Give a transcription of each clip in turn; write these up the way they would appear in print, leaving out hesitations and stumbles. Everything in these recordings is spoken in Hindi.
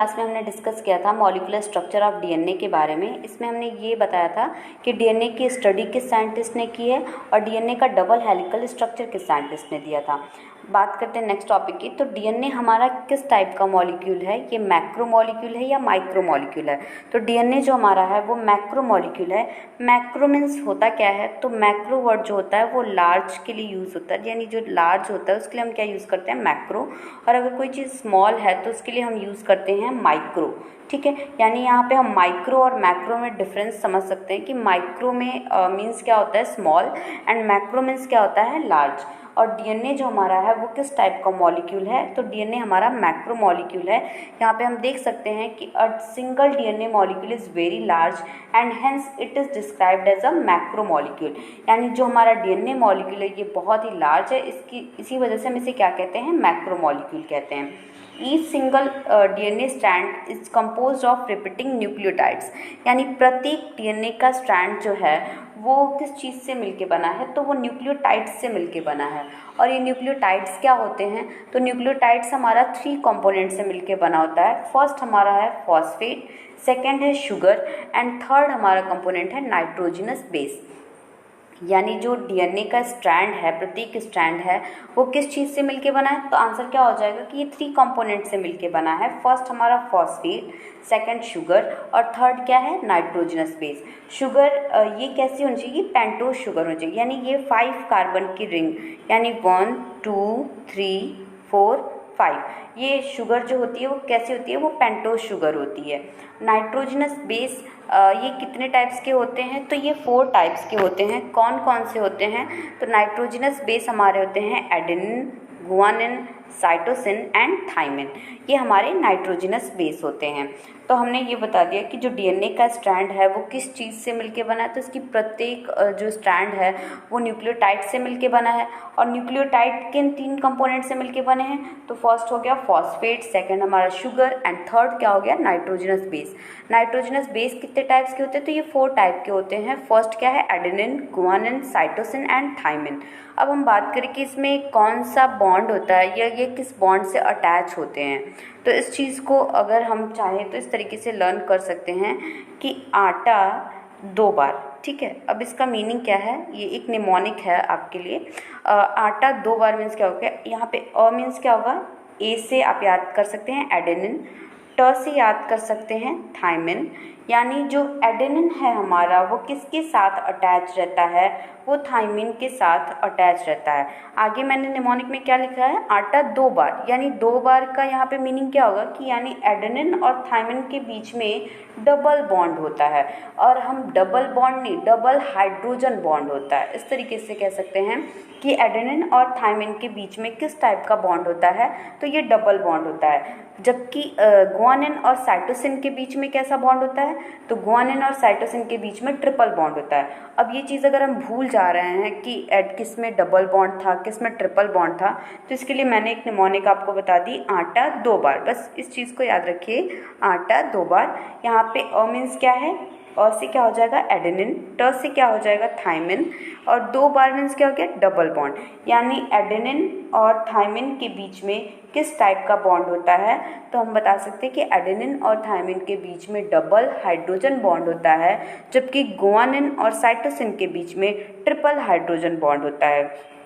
क्लास में हमने डिस्कस किया था मॉलिक्यूलर स्ट्रक्चर ऑफ डीएनए के बारे में। इसमें हमने ये बताया था कि डीएनए की स्टडी किस साइंटिस्ट ने की है और डीएनए का डबल हेलिकल स्ट्रक्चर किस साइंटिस्ट ने दिया था। बात करते हैं नेक्स्ट टॉपिक की। तो डीएनए हमारा किस टाइप का मॉलिक्यूल है, ये मैक्रो मॉलिक्यूल है या माइक्रो मॉलिक्यूल है। तो डीएनए जो हमारा है वो मैक्रो मॉलिक्यूल है। मैक्रो मीन्स होता क्या है, तो मैक्रो वर्ड जो होता है वो लार्ज के लिए यूज़ होता है, यानी जो लार्ज होता है उसके लिए हम क्या यूज़ करते हैं, मैक्रो। और अगर कोई चीज़ स्मॉल है तो उसके लिए हम यूज़ करते हैं माइक्रो। ठीक है, यानी यहाँ पे हम माइक्रो और मैक्रो में डिफरेंस समझ सकते हैं कि माइक्रो में मीन्स क्या होता है स्मॉल एंड मैक्रो मीन्स क्या होता है लार्ज। और डीएनए जो हमारा है वो किस टाइप का मॉलिक्यूल है, तो डीएनए हमारा मैक्रो मॉलिक्यूल है। यहाँ पे हम देख सकते हैं कि a single DNA molecule is very large and hence it is described as a macromolecule. यानी जो हमारा डीएनए मॉलिक्यूल है ये बहुत ही लार्ज है, इसी वजह से हम इसे क्या कहते हैं, मैक्रो मॉलिक्यूल कहते हैं। Each single DNA strand is composed of repeating nucleotides, यानी प्रत्येक डीएनए का स्ट्रैंड जो है वो किस चीज़ से मिलके बना है, तो वो न्यूक्लियोटाइड्स से मिलके बना है। और ये न्यूक्लियोटाइड्स क्या होते हैं, तो न्यूक्लियोटाइड्स हमारा 3 कंपोनेंट से मिलके बना होता है। फर्स्ट हमारा है फॉस्फेट, सेकेंड है शुगर एंड थर्ड हमारा कंपोनेंट है नाइट्रोजनस बेस। यानी जो डीएनए का स्ट्रैंड है, प्रत्येक स्ट्रैंड है वो किस चीज़ से मिलके बना है, तो आंसर क्या हो जाएगा कि ये 3 कंपोनेंट से मिलके बना है। फर्स्ट हमारा फॉस्फेट, सेकंड शुगर और थर्ड क्या है, नाइट्रोजनस बेस। शुगर ये कैसी होनी चाहिए, पेंटोज शुगर होनी चाहिए, यानी ये 5 कार्बन की रिंग, यानी 1 2 3 4 5, ये शुगर जो होती है वो कैसी होती है, वो पेंटोज शुगर होती है। नाइट्रोजनस बेस ये कितने टाइप्स के होते हैं, तो ये 4 टाइप्स के होते हैं। कौन कौन से होते हैं, तो नाइट्रोजनस बेस हमारे होते हैं adenine, guanine, cytosine and thymine, ये हमारे नाइट्रोजनस बेस होते हैं। तो हमने ये बता दिया कि जो डीएनए का स्ट्रैंड है वो किस चीज़ से मिलके बना है, तो इसकी प्रत्येक जो स्ट्रैंड है वो न्यूक्लियोटाइड से मिलके बना है। और न्यूक्लियोटाइड किन 3 कंपोनेंट से मिलके बने हैं, तो फर्स्ट हो गया फॉस्फेट, सेकंड हमारा शुगर एंड थर्ड क्या हो गया, नाइट्रोजनस बेस। नाइट्रोजनस बेस कितने टाइप्स के होते हैं, तो ये 4 टाइप के होते हैं। फर्स्ट क्या है, adenine, guanine, cytosine and thymine. अब हम बात करें कि इसमें कौन सा बॉन्ड होता है या ये किस बॉन्ड से अटैच होते हैं, तो इस चीज़ को अगर हम चाहें तो इस तरीके से लर्न कर सकते हैं कि आटा 2 बार, ठीक है। अब इसका मीनिंग क्या है, ये एक निमोनिक है आपके लिए। आटा 2 बार मीन्स क्या हो गया, यहाँ पे मीन्स क्या होगा, ए से आप याद कर सकते हैं एडेनिन, ट से याद कर सकते हैं थाइमिन। यानी जो एडेनिन है हमारा वो किसके साथ अटैच रहता है, वो थाइमिन के साथ अटैच रहता है। आगे मैंने निमोनिक में क्या लिखा है, आटा 2 बार, यानी 2 बार का यहाँ पे मीनिंग क्या होगा कि यानी एडेनिन और थाइमिन के बीच में डबल बॉन्ड होता है। और हम डबल बॉन्ड नहीं, डबल हाइड्रोजन बॉन्ड होता है, इस तरीके से कह सकते हैं कि एडेनिन और थाइमिन के बीच में किस टाइप का बॉन्ड होता है, तो ये डबल बॉन्ड होता है। जबकि गुआनिन और साइटोसिन के बीच में कैसा बॉन्ड होता है, तो गुआनिन और साइटोसिन के बीच में ट्रिपल बॉन्ड होता है। अब ये चीज़ अगर हम भूल जा रहे हैं कि किस में डबल बॉन्ड था, किस में ट्रिपल बॉन्ड था, तो इसके लिए मैंने एक निमोनिक आपको बता दी, आटा 2 बार। बस इस चीज़ को याद रखिए, आटा 2 बार। यहाँ पे मीन्स क्या है, से क्या हो जाएगा एडेनिन, ट से क्या हो जाएगा थाइमिन, और 2 बार मीन्स क्या हो गया, डबल बॉन्ड। यानी एडेनिन और थाइमिन के बीच में किस टाइप का बॉन्ड होता है, तो हम बता सकते हैं कि एडेनिन और थाइमिन के बीच में डबल हाइड्रोजन बॉन्ड होता है, जबकि गुआनिन और साइटोसिन के बीच में ट्रिपल हाइड्रोजन बॉन्ड होता है।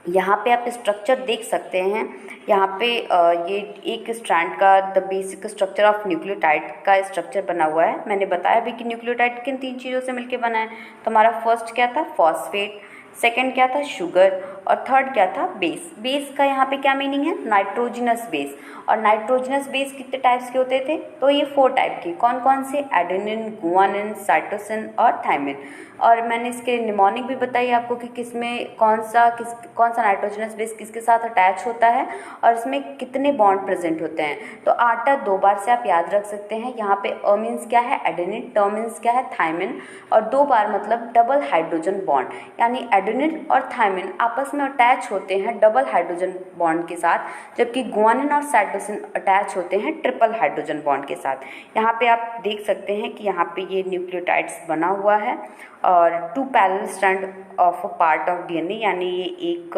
यहाँ पे आप स्ट्रक्चर देख सकते हैं, यहाँ पे ये एक स्ट्रैंड का the basic structure of nucleotide का स्ट्रक्चर बना हुआ है। मैंने बताया भी कि न्यूक्लियोटाइड किन 3 चीज़ों से मिलकर बना है, तो हमारा फर्स्ट क्या था, फॉस्फेट, सेकंड क्या था, शुगर और थर्ड क्या था, बेस। बेस का यहाँ पे क्या मीनिंग है, नाइट्रोजनस बेस। और नाइट्रोजनस बेस कितने टाइप्स के होते थे, तो ये 4 टाइप के, कौन कौन से, एडेनिन, गुआनिन, साइटोसिन और थाइमिन। और मैंने इसके निमोनिक भी बताई आपको कि किसमें कौन सा नाइट्रोजनस बेस किसके साथ अटैच होता है और इसमें कितने बॉन्ड प्रेजेंट होते हैं। तो आटा 2 बार से आप याद रख सकते हैं। यहाँ पे मीन्स क्या है एडेनिन, ट मीन्स क्या है थाइमिन, और 2 बार मतलब डबल हाइड्रोजन बॉन्ड, यानी एडेनिन और थाइमिन आपस में अटैच होते हैं डबल हाइड्रोजन बॉन्ड के साथ, जबकि गुआनिन और साइटोसिन अटैच होते हैं ट्रिपल हाइड्रोजन बॉन्ड के साथ। यहाँ पे आप देख सकते हैं कि यहाँ पे ये न्यूक्लियोटाइड्स बना हुआ है और 2 parallel strand of a part of DNA, यानी ये एक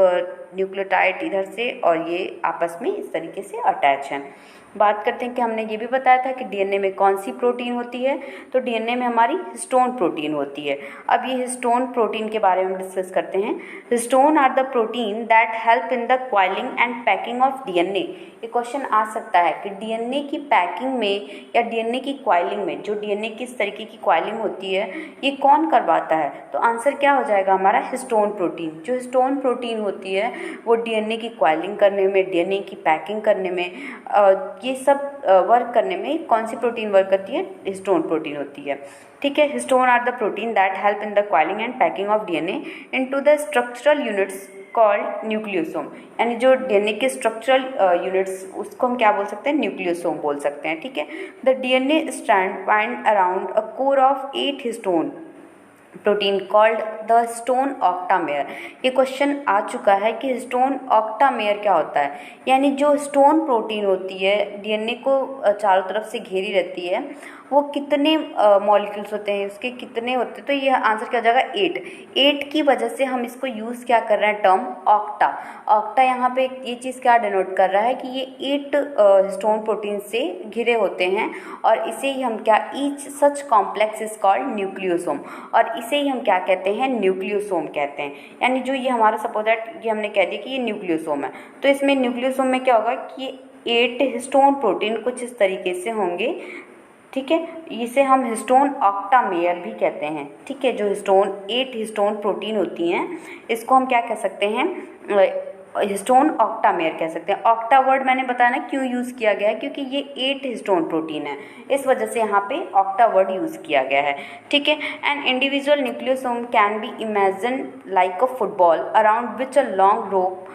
न्यूक्लियोटाइड इधर से और ये आपस में इस तरीके से अटैच हैं। बात करते हैं कि हमने ये भी बताया था कि डीएनए में कौन सी प्रोटीन होती है, तो डीएनए में हमारी हिस्टोन प्रोटीन होती है। अब ये हिस्टोन प्रोटीन के बारे में डिस्कस करते हैं। Histone are the protein that help in the coiling and packing of DNA. ये क्वेश्चन आ सकता है कि डीएनए की पैकिंग में या डीएनए की क्वाइलिंग में, जो डीएनए किस तरीके की क्वाइलिंग होती है, ये कौन करवाता है? तो आंसर क्या हो जाएगा हमारा? Histone protein. जो हिस्टोन प्रोटीन होती है वो डीएनए की क्वाइलिंग करने में, डीएनए की पैकिंग करने में, ये सब वर्क करने में कौन सी प्रोटीन वर्क करती है? हिस्टोन प्रोटीन होती है। ठीक है, histone are the protein that help in the coiling and packing of DNA into the structural units called nucleosome. यानी जो डीएनए के स्ट्रक्चरल यूनिट्स, उसको हम क्या बोल सकते हैं? न्यूक्लियोसोम बोल सकते हैं। ठीक है, the DNA strand wind around a core of 8 histone protein called the histone octamer. ये क्वेश्चन आ चुका है कि हिस्टोन ऑक्टामेयर क्या होता है। यानी जो हिस्टोन प्रोटीन होती है, डीएनए को चारों तरफ से घेरी रहती है, वो कितने मॉलिक्यूल्स होते हैं, उसके कितने होते हैं? तो ये आंसर क्या हो जाएगा? 8 की वजह से हम इसको यूज़ क्या कर रहे हैं? Term octa. ऑक्टा यहाँ पे ये चीज़ क्या डिनोट कर रहा है कि ये 8 हिस्टोन प्रोटीन से घिरे होते हैं, और इसे ही हम क्या, each such complex is called nucleosome, और इसे ही हम क्या कहते हैं? न्यूक्लियोसोम कहते हैं। यानी जो ये हमारा सपोज दैट ये हमने कह दिया कि ये न्यूक्लियोसोम है, तो इसमें न्यूक्लियोसोम में क्या होगा कि 8 हिस्टोन प्रोटीन कुछ इस तरीके से होंगे। ठीक है, इसे हम हिस्टोन ऑक्टामेयर भी कहते हैं। ठीक है, जो 8 हिस्टोन प्रोटीन होती हैं, इसको हम क्या कह सकते हैं? हिस्टोन ऑक्टामेयर कह सकते हैं। ऑक्टा वर्ड मैंने बताया ना क्यों यूज़ किया गया है, क्योंकि ये 8 हिस्टोन प्रोटीन है, इस वजह से यहाँ पे ऑक्टा वर्ड यूज़ किया गया है। ठीक है, an individual nucleosome can be imagine like a football around which a long rope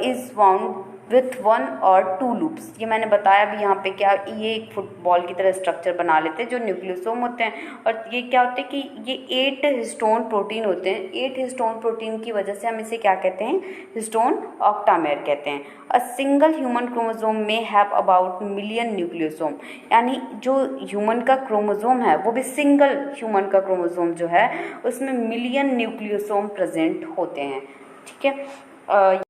is wound with 1 और 2 लूप्स। ये मैंने बताया भी यहाँ पे क्या, ये एक फुटबॉल की तरह स्ट्रक्चर बना लेते हैं जो न्यूक्लियोसोम होते हैं, और ये क्या होते हैं कि ये 8 हिस्टोन प्रोटीन होते हैं। 8 हिस्टोन प्रोटीन की वजह से हम इसे क्या कहते हैं? हिस्टोन ऑक्टामेयर कहते हैं। अ सिंगल ह्यूमन क्रोमोसोम में हैव अबाउट मिलियन न्यूक्लियोसोम। यानी जो ह्यूमन का क्रोमोसोम है, वो भी सिंगल ह्यूमन का क्रोमोसोम जो है, उसमें मिलियन न्यूक्लियोसोम प्रेजेंट होते हैं। ठीक है,